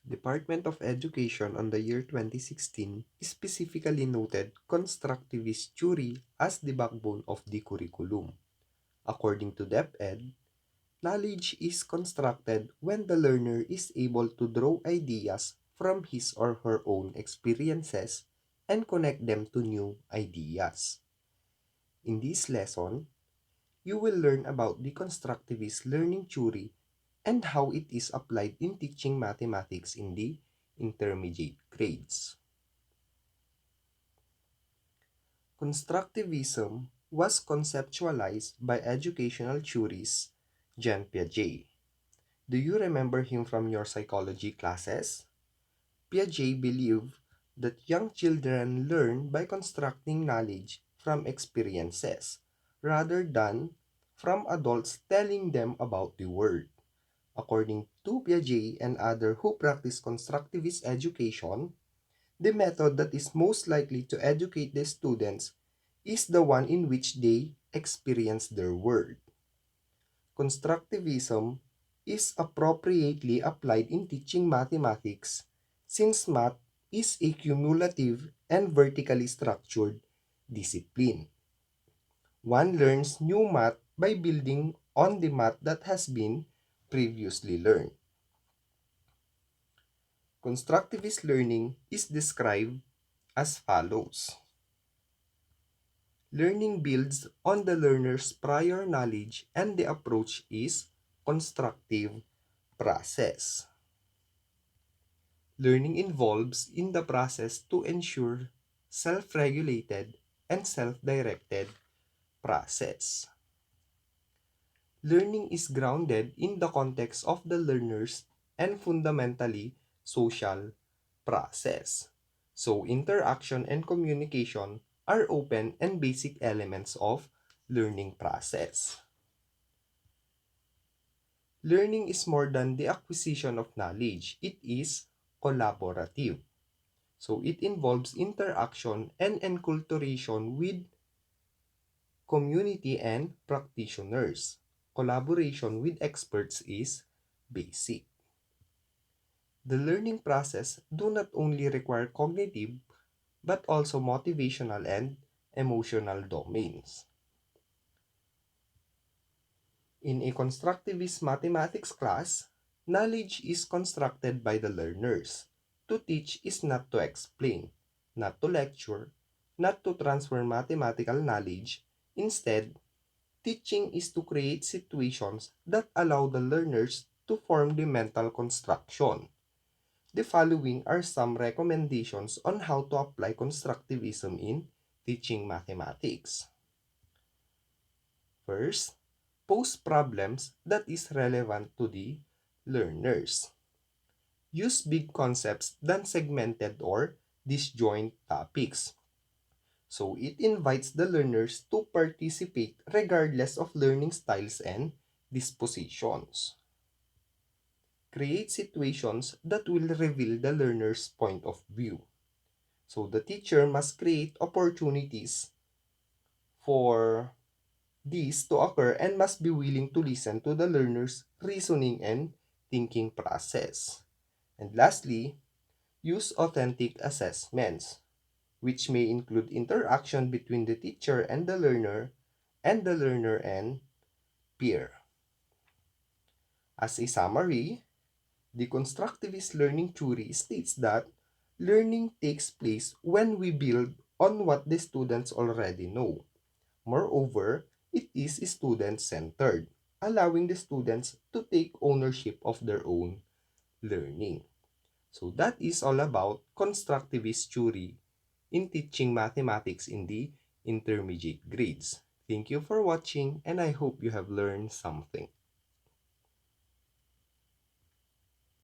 Department of Education on the year 2016 specifically noted constructivist theory as the backbone of the curriculum. According to DepEd, knowledge is constructed when the learner is able to draw ideas from his or her own experiences and connect them to new ideas. In this lesson, you will learn about the constructivist learning theory and how it is applied in teaching mathematics in the intermediate grades. Constructivism was conceptualized by educational theorist Jean Piaget. Do you remember him from your psychology classes? Piaget believed that young children learn by constructing knowledge from experiences rather than from adults telling them about the world. According to Piaget and others who practice constructivist education, the method that is most likely to educate the students is the one in which they experience their world. Constructivism is appropriately applied in teaching mathematics since math is a cumulative and vertically structured discipline. One learns new math by building on the math that has been previously learned. Constructivist learning is described as follows. Learning builds on the learner's prior knowledge and the approach is constructive process. Learning involves in the process to ensure self-regulated and self-directed process. Learning is grounded in the context of the learners and fundamentally social process. So interaction and communication are open and basic elements of learning process. Learning is more than the acquisition of knowledge. It is collaborative. So it involves interaction and enculturation with community and practitioners. Collaboration with experts is basic. The learning process do not only require cognitive but also motivational and emotional domains. In a constructivist mathematics class, knowledge is constructed by the learners. To teach is not to explain, not to lecture, not to transfer mathematical knowledge. Instead, teaching is to create situations that allow the learners to form the mental construction. The following are some recommendations on how to apply constructivism in teaching mathematics. First, pose problems that is relevant to the learners. Use big concepts than segmented or disjoint topics. So it invites the learners to participate regardless of learning styles and dispositions. Create situations that will reveal the learner's point of view. So the teacher must create opportunities for these to occur and must be willing to listen to the learner's reasoning and thinking process. And lastly, use authentic assessments, which may include interaction between the teacher and the learner and peer. As a summary, the constructivist learning theory states that learning takes place when we build on what the students already know. Moreover, it is student-centered, allowing the students to take ownership of their own learning. So that is all about constructivist theory in teaching mathematics in the intermediate grades. Thank you for watching and I hope you have learned something.